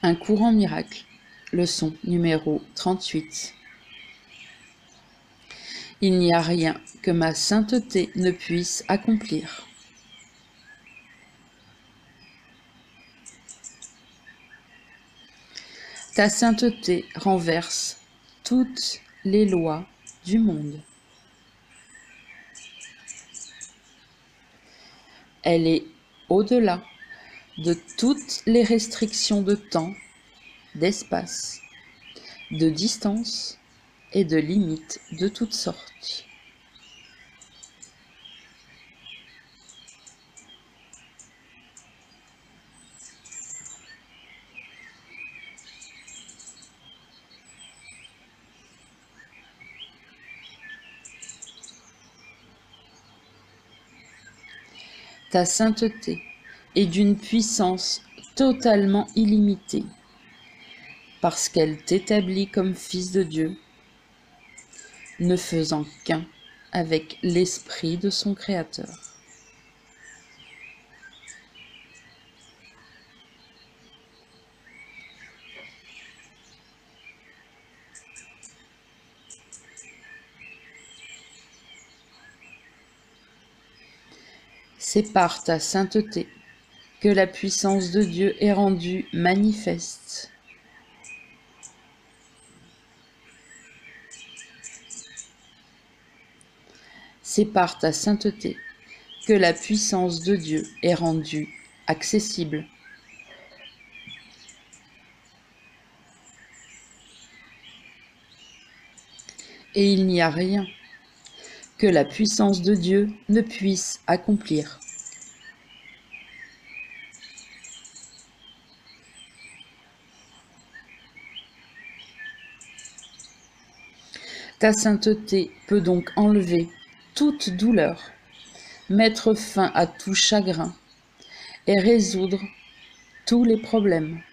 Un courant miracle. Leçon numéro 38. Il n'y a rien que ma sainteté ne puisse accomplir. Ta sainteté renverse toutes les lois du monde. Elle est au-delà de toutes les restrictions de temps, d'espace, de distance et de limites de toutes sortes. Ta sainteté est d'une puissance totalement illimitée, parce qu'elle t'établit comme fils de Dieu, ne faisant qu'un avec l'esprit de son Créateur. C'est par ta sainteté que la puissance de Dieu est rendue manifeste. C'est par ta sainteté que la puissance de Dieu est rendue accessible. Et il n'y a rien que la puissance de Dieu ne puisse accomplir. Ta sainteté peut donc enlever toute douleur, mettre fin à tout chagrin et résoudre tous les problèmes.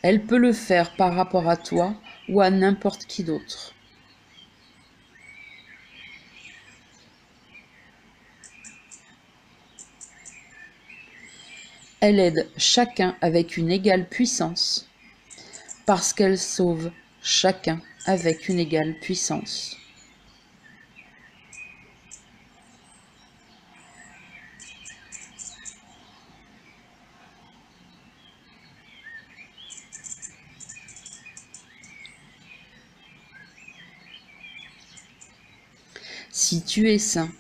Elle peut le faire par rapport à toi ou à n'importe qui d'autre. Elle aide chacun avec une égale puissance, parce qu'elle sauve chacun avec une égale puissance. Si tu es saint,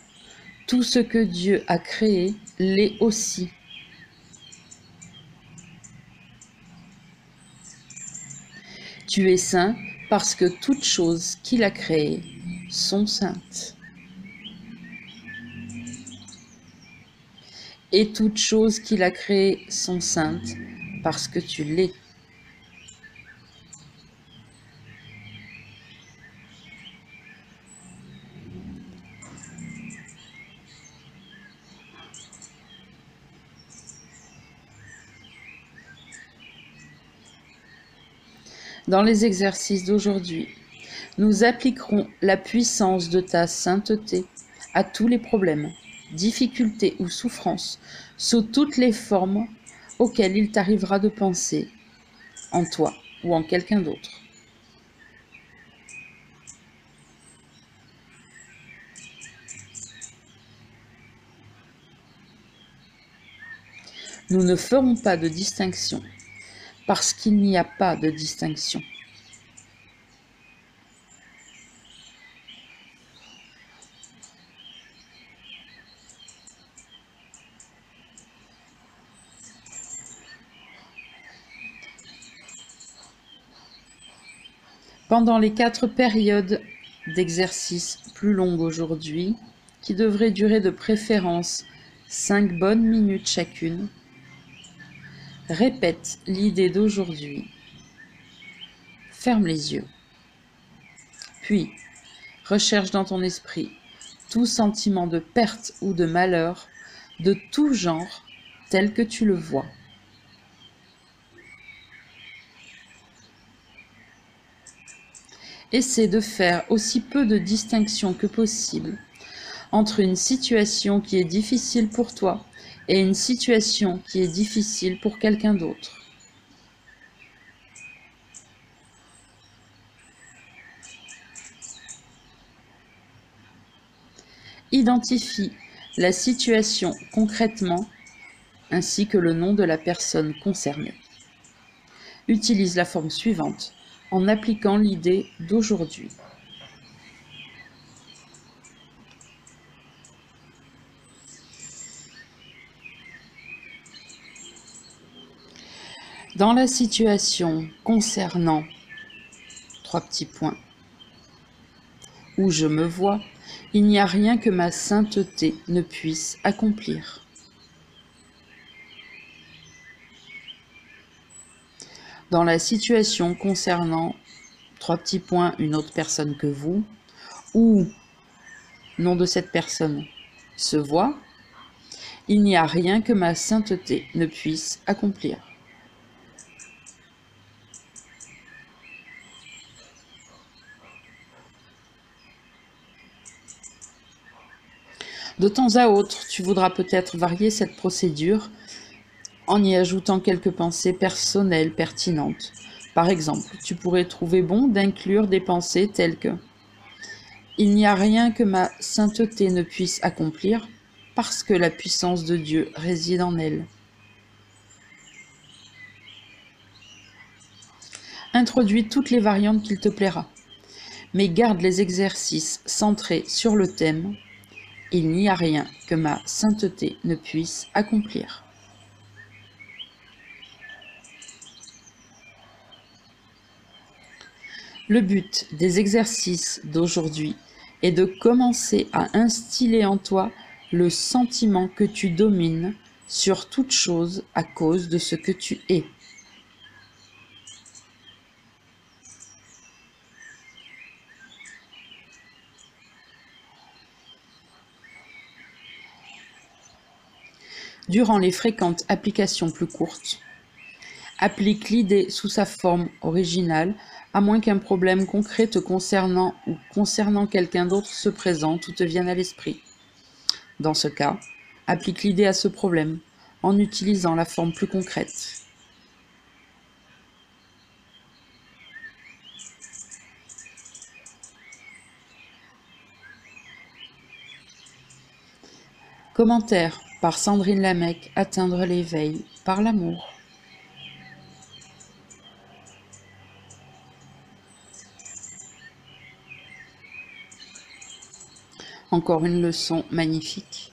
tout ce que Dieu a créé l'est aussi. Tu es saint parce que toutes choses qu'il a créées sont saintes. Et toutes choses qu'il a créées sont saintes parce que tu l'es. Dans les exercices d'aujourd'hui, nous appliquerons la puissance de ta sainteté à tous les problèmes, difficultés ou souffrances, sous toutes les formes auxquelles il t'arrivera de penser, en toi ou en quelqu'un d'autre. Nous ne ferons pas de distinction, parce qu'il n'y a pas de distinction. Pendant les 4 périodes d'exercice plus longues aujourd'hui, qui devraient durer de préférence 5 bonnes minutes chacune, répète l'idée d'aujourd'hui. Ferme les yeux. Puis, recherche dans ton esprit tout sentiment de perte ou de malheur de tout genre tel que tu le vois. Essaie de faire aussi peu de distinction que possible entre une situation qui est difficile pour toi et une situation qui est difficile pour quelqu'un d'autre. Identifie la situation concrètement ainsi que le nom de la personne concernée. Utilise la forme suivante en appliquant l'idée d'aujourd'hui. Dans la situation concernant, trois petits points, où je me vois, il n'y a rien que ma sainteté ne puisse accomplir. Dans la situation concernant, trois petits points, une autre personne que vous, ou nom de cette personne se voit, il n'y a rien que ma sainteté ne puisse accomplir. De temps à autre, tu voudras peut-être varier cette procédure en y ajoutant quelques pensées personnelles pertinentes. Par exemple, tu pourrais trouver bon d'inclure des pensées telles que « Il n'y a rien que ma sainteté ne puisse accomplir parce que la puissance de Dieu réside en elle. » Introduis toutes les variantes qu'il te plaira, mais garde les exercices centrés sur le thème « Il n'y a rien que ma sainteté ne puisse accomplir ». Le but des exercices d'aujourd'hui est de commencer à instiller en toi le sentiment que tu domines sur toute chose à cause de ce que tu es. Durant les fréquentes applications plus courtes, applique l'idée sous sa forme originale, à moins qu'un problème concret te concernant ou concernant quelqu'un d'autre se présente ou te vienne à l'esprit. Dans ce cas, applique l'idée à ce problème en utilisant la forme plus concrète. Commentaire par Sandrine Lamec, atteindre l'éveil par l'amour. Encore une leçon magnifique.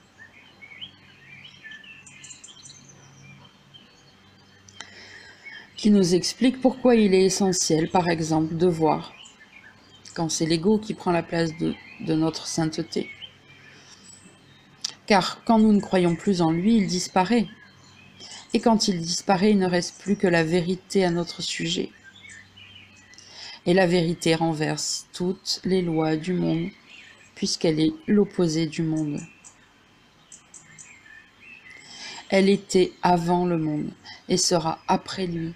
Qui nous explique pourquoi il est essentiel, par exemple, de voir, quand c'est l'ego qui prend la place de notre sainteté. Car quand nous ne croyons plus en lui, il disparaît. Et quand il disparaît, il ne reste plus que la vérité à notre sujet. Et la vérité renverse toutes les lois du monde, puisqu'elle est l'opposé du monde. Elle était avant le monde et sera après lui.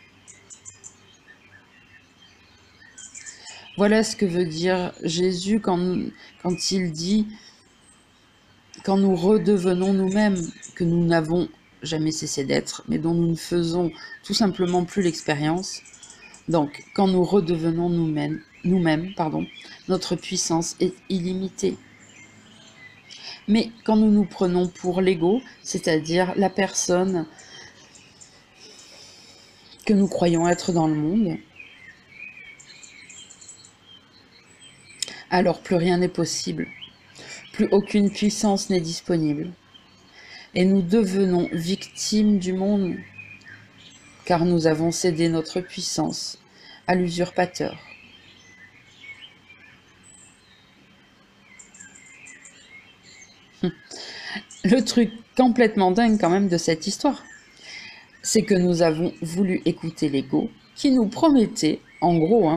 Voilà ce que veut dire Jésus quand il dit « Quand nous redevenons nous-mêmes, que nous n'avons jamais cessé d'être, mais dont nous ne faisons tout simplement plus l'expérience. » Donc, quand nous redevenons nous-mêmes, notre puissance est illimitée. Mais quand nous nous prenons pour l'ego, c'est-à-dire la personne que nous croyons être dans le monde, alors plus rien n'est possible, plus aucune puissance n'est disponible. Et nous devenons victimes du monde, car nous avons cédé notre puissance à l'usurpateur. Le truc complètement dingue quand même de cette histoire, c'est que nous avons voulu écouter l'ego qui nous promettait, en gros,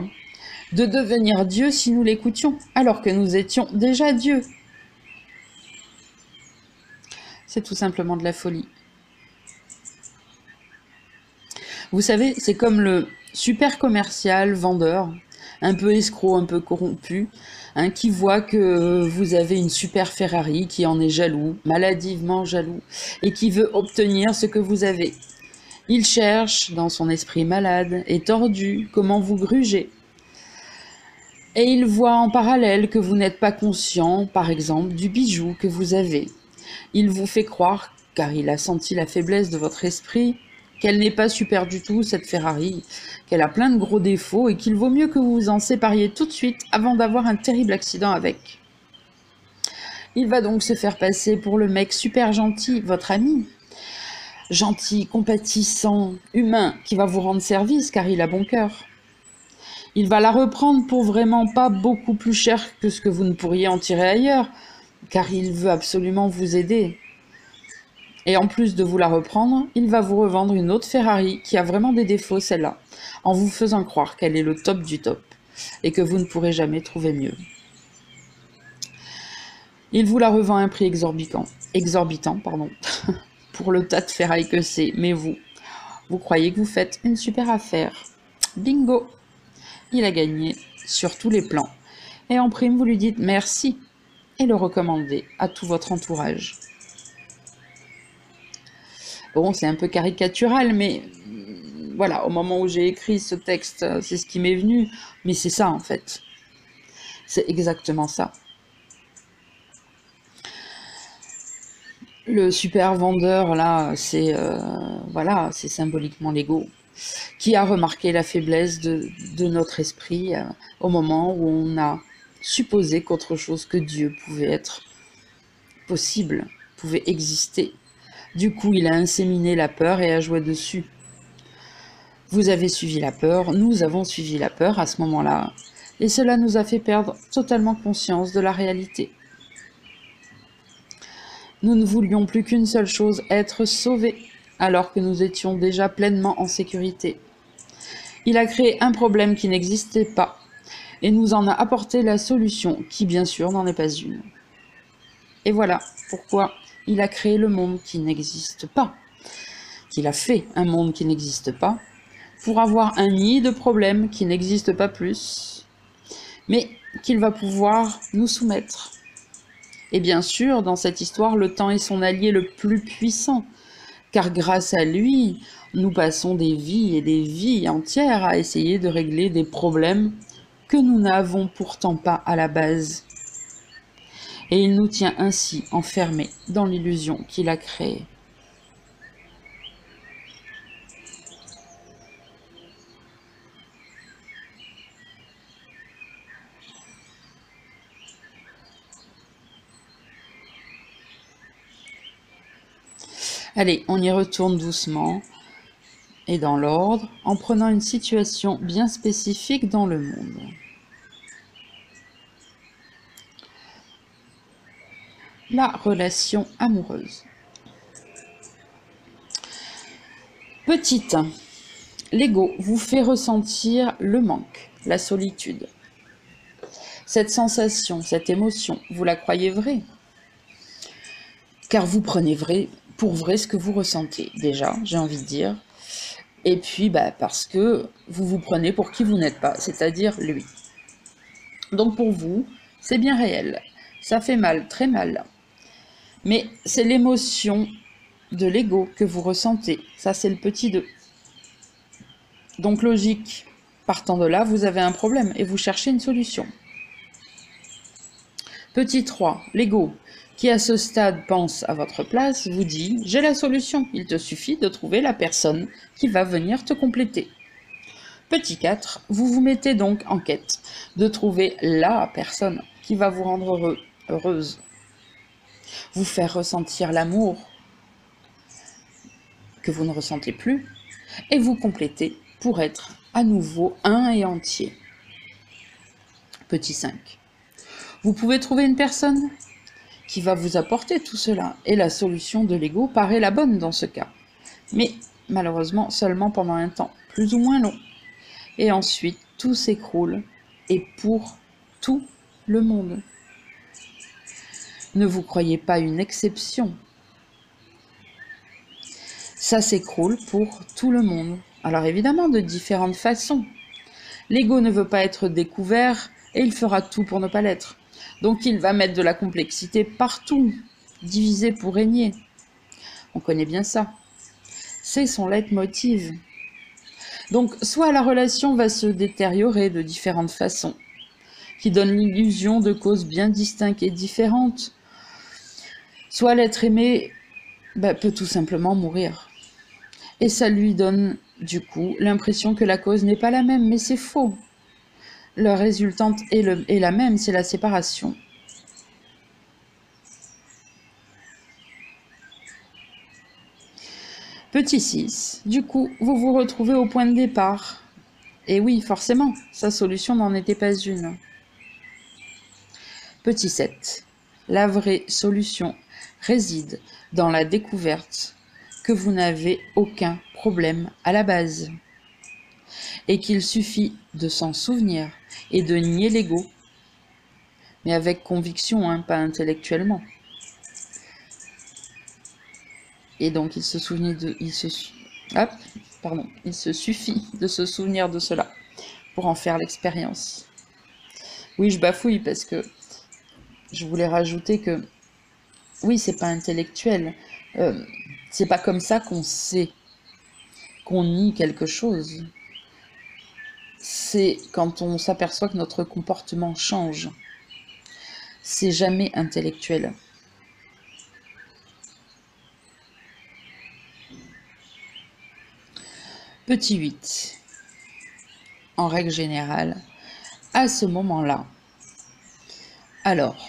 de devenir Dieu si nous l'écoutions, alors que nous étions déjà Dieu. C'est tout simplement de la folie. Vous savez, c'est comme le super commercial, vendeur, un peu escroc, un peu corrompu, hein, qui voit que vous avez une super Ferrari, qui en est jaloux, maladivement jaloux, et qui veut obtenir ce que vous avez. Il cherche, dans son esprit malade et tordu, comment vous gruger. Et il voit en parallèle que vous n'êtes pas conscient, par exemple, du bijou que vous avez. Il vous fait croire, car il a senti la faiblesse de votre esprit, qu'elle n'est pas super du tout, cette Ferrari, qu'elle a plein de gros défauts et qu'il vaut mieux que vous vous en sépariez tout de suite avant d'avoir un terrible accident avec. Il va donc se faire passer pour le mec super gentil, votre ami. Gentil, compatissant, humain, qui va vous rendre service car il a bon cœur. Il va la reprendre pour vraiment pas beaucoup plus cher que ce que vous ne pourriez en tirer ailleurs, car il veut absolument vous aider. Et en plus de vous la reprendre, il va vous revendre une autre Ferrari qui a vraiment des défauts, celle-là, en vous faisant croire qu'elle est le top du top et que vous ne pourrez jamais trouver mieux. Il vous la revend à un prix exorbitant, pour le tas de ferraille que c'est, mais vous croyez que vous faites une super affaire. Bingo! Il a gagné sur tous les plans. Et en prime, vous lui dites merci et le recommandez à tout votre entourage. Bon, c'est un peu caricatural, mais voilà, au moment où j'ai écrit ce texte, c'est ce qui m'est venu. Mais c'est ça, en fait. C'est exactement ça. Le super vendeur, là, c'est voilà, c'est symboliquement l'ego, qui a remarqué la faiblesse de notre esprit au moment où on a supposé qu'autre chose que Dieu pouvait être possible, pouvait exister. Du coup, il a inséminé la peur et a joué dessus. Vous avez suivi la peur, nous avons suivi la peur à ce moment-là, et cela nous a fait perdre totalement conscience de la réalité. Nous ne voulions plus qu'une seule chose, être sauvés, alors que nous étions déjà pleinement en sécurité. Il a créé un problème qui n'existait pas, et nous en a apporté la solution, qui bien sûr n'en est pas une. Et voilà pourquoi il a créé le monde qui n'existe pas, qu'il a fait un monde qui n'existe pas, pour avoir un nid de problèmes qui n'existe pas plus, mais qu'il va pouvoir nous soumettre. Et bien sûr, dans cette histoire, le temps est son allié le plus puissant, car grâce à lui, nous passons des vies et des vies entières à essayer de régler des problèmes que nous n'avons pourtant pas à la base. Et il nous tient ainsi enfermés dans l'illusion qu'il a créée. Allez, on y retourne doucement et dans l'ordre, en prenant une situation bien spécifique dans le monde. La relation amoureuse. Petite, l'ego vous fait ressentir le manque, la solitude. Cette sensation, cette émotion, vous la croyez vraie? Car vous prenez pour vrai ce que vous ressentez, déjà, j'ai envie de dire. Et puis, parce que vous vous prenez pour qui vous n'êtes pas, c'est-à-dire lui. Donc pour vous, c'est bien réel. Ça fait mal, très mal. Mais c'est l'émotion de l'ego que vous ressentez. Ça, c'est le petit 2. Donc logique, partant de là, vous avez un problème et vous cherchez une solution. Petit 3, l'ego, qui à ce stade pense à votre place, vous dit « J'ai la solution, il te suffit de trouver la personne qui va venir te compléter ». Petit 4, vous vous mettez donc en quête de trouver la personne qui va vous rendre heureux, heureuse, vous faire ressentir l'amour que vous ne ressentez plus, et vous compléter pour être à nouveau un et entier. Petit 5. Vous pouvez trouver une personne qui va vous apporter tout cela, et la solution de l'ego paraît la bonne dans ce cas. Mais malheureusement seulement pendant un temps, plus ou moins long. Et ensuite, tout s'écroule, et pour tout le monde. Ne vous croyez pas une exception. Ça s'écroule pour tout le monde. Alors évidemment, de différentes façons. L'ego ne veut pas être découvert et il fera tout pour ne pas l'être. Donc il va mettre de la complexité partout, diviser pour régner. On connaît bien ça. C'est son leitmotiv. Donc soit la relation va se détériorer de différentes façons, qui donnent l'illusion de causes bien distinctes et différentes, soit l'être aimé peut tout simplement mourir. Et ça lui donne, du coup, l'impression que la cause n'est pas la même, mais c'est faux. La résultante est la même, c'est la séparation. Petit 6, du coup, vous vous retrouvez au point de départ. Et oui, forcément, sa solution n'en était pas une. Petit 7, la vraie solution réside dans la découverte que vous n'avez aucun problème à la base et qu'il suffit de s'en souvenir et de nier l'ego, mais avec conviction, hein, pas intellectuellement. Et donc il se suffit de se souvenir de cela pour en faire l'expérience. Oui, je bafouille parce que je voulais rajouter que oui, c'est pas intellectuel. C'est pas comme ça qu'on sait qu'on nie quelque chose. C'est quand on s'aperçoit que notre comportement change. C'est jamais intellectuel. Petit 8. En règle générale, à ce moment-là, alors,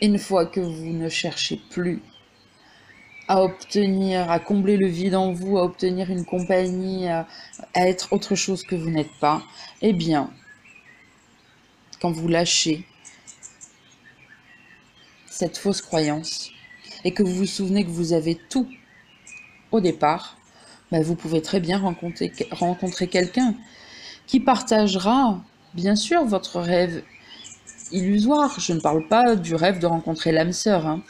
une fois que vous ne cherchez plus à obtenir, à combler le vide en vous, à obtenir une compagnie, à être autre chose que vous n'êtes pas, eh bien, quand vous lâchez cette fausse croyance et que vous vous souvenez que vous avez tout au départ, vous pouvez très bien rencontrer quelqu'un qui partagera, bien sûr, votre rêve illusoire. Je ne parle pas du rêve de rencontrer l'âme sœur, hein,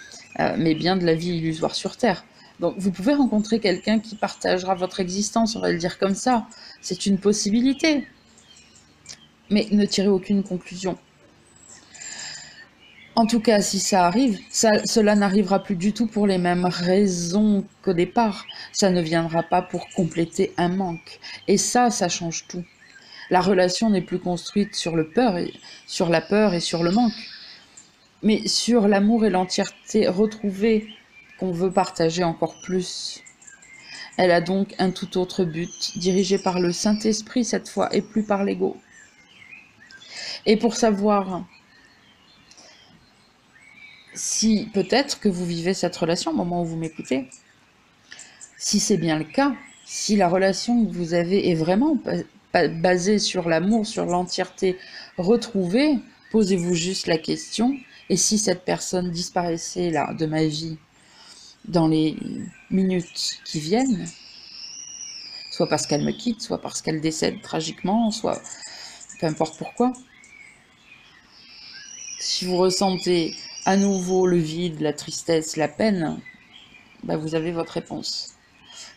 mais bien de la vie illusoire sur Terre. Donc vous pouvez rencontrer quelqu'un qui partagera votre existence, on va le dire comme ça. C'est une possibilité. Mais ne tirez aucune conclusion. En tout cas, si ça arrive, cela n'arrivera plus du tout pour les mêmes raisons qu'au départ. Ça ne viendra pas pour compléter un manque. Et ça change tout. La relation n'est plus construite sur la peur et sur le manque, mais sur l'amour et l'entièreté retrouvée qu'on veut partager encore plus. Elle a donc un tout autre but, dirigé par le Saint-Esprit cette fois, et plus par l'ego. Et pour savoir si peut-être que vous vivez cette relation au moment où vous m'écoutez, si c'est bien le cas, si la relation que vous avez est vraiment basée sur l'amour, sur l'entièreté retrouvée, posez-vous juste la question, et si cette personne disparaissait là de ma vie dans les minutes qui viennent, soit parce qu'elle me quitte, soit parce qu'elle décède tragiquement, soit peu importe pourquoi, si vous ressentez à nouveau le vide, la tristesse, la peine, vous avez votre réponse.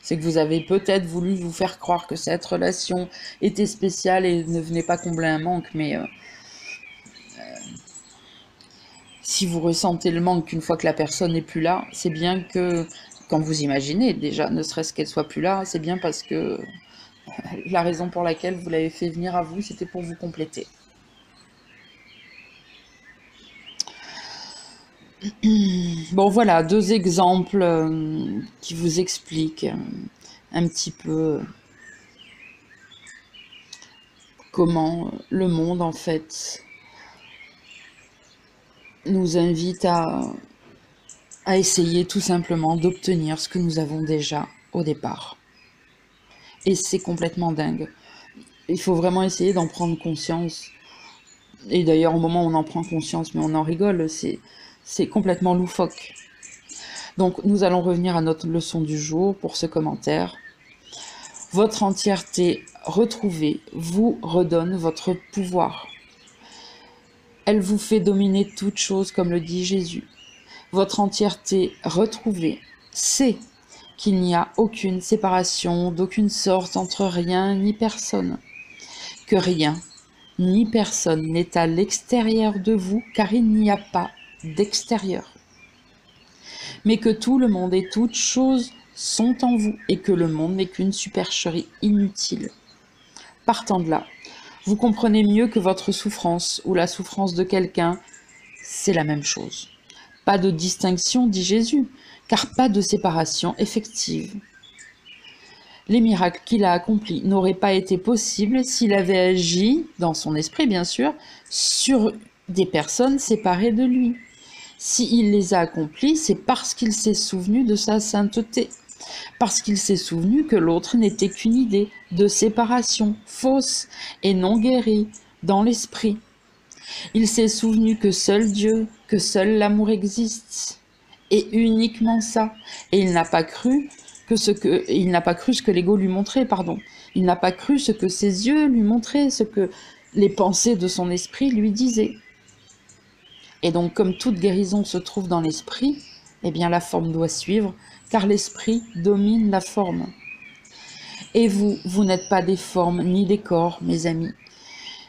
C'est que vous avez peut-être voulu vous faire croire que cette relation était spéciale et ne venait pas combler un manque, mais si vous ressentez le manque une fois que la personne n'est plus là, c'est bien que, quand vous imaginez déjà, ne serait-ce qu'elle soit plus là, c'est bien parce que la raison pour laquelle vous l'avez fait venir à vous, c'était pour vous compléter. Bon voilà, 2 exemples qui vous expliquent un petit peu comment le monde en fait nous invite à essayer tout simplement d'obtenir ce que nous avons déjà au départ. Et c'est complètement dingue. Il faut vraiment essayer d'en prendre conscience. Et d'ailleurs au moment où on en prend conscience, mais on en rigole, c'est complètement loufoque. Donc nous allons revenir à notre leçon du jour pour ce commentaire. Votre entièreté retrouvée vous redonne votre pouvoir. Elle vous fait dominer toute chose comme le dit Jésus. Votre entièreté retrouvée sait qu'il n'y a aucune séparation d'aucune sorte entre rien ni personne, que rien ni personne n'est à l'extérieur de vous, car il n'y a pas d'extérieur. Mais que tout le monde et toutes choses sont en vous, et que le monde n'est qu'une supercherie inutile. Partant de là, vous comprenez mieux que votre souffrance ou la souffrance de quelqu'un, c'est la même chose. Pas de distinction, dit Jésus, car pas de séparation effective. Les miracles qu'il a accomplis n'auraient pas été possibles s'il avait agi, dans son esprit bien sûr, sur des personnes séparées de lui. S'il les a accomplis, c'est parce qu'il s'est souvenu de sa sainteté, parce qu'il s'est souvenu que l'autre n'était qu'une idée de séparation fausse et non guérie dans l'esprit. Il s'est souvenu que seul Dieu, que seul l'amour existe, et uniquement ça, et il n'a pas cru ce que l'ego lui montrait, pardon. Il n'a pas cru ce que ses yeux lui montraient, ce que les pensées de son esprit lui disaient. Et donc, comme toute guérison se trouve dans l'esprit, eh bien la forme doit suivre, car l'esprit domine la forme. Et vous n'êtes pas des formes ni des corps, mes amis,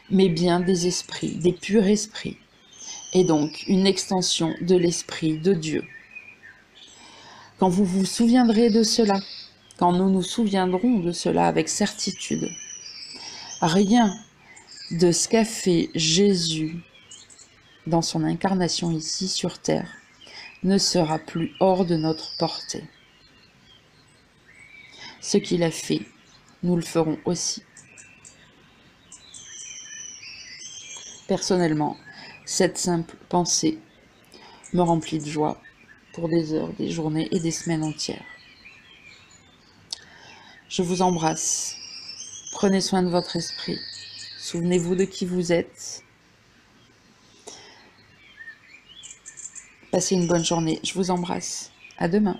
mais bien des esprits, des purs esprits, et donc une extension de l'esprit de Dieu. Quand vous vous souviendrez de cela, quand nous nous souviendrons de cela avec certitude, rien de ce qu'a fait Jésus dans son incarnation ici sur terre ne sera plus hors de notre portée. Ce qu'il a fait, nous le ferons aussi. Personnellement, cette simple pensée me remplit de joie pour des heures, des journées et des semaines entières. Je vous embrasse. Prenez soin de votre esprit. Souvenez-vous de qui vous êtes. Passez une bonne journée. Je vous embrasse. À demain.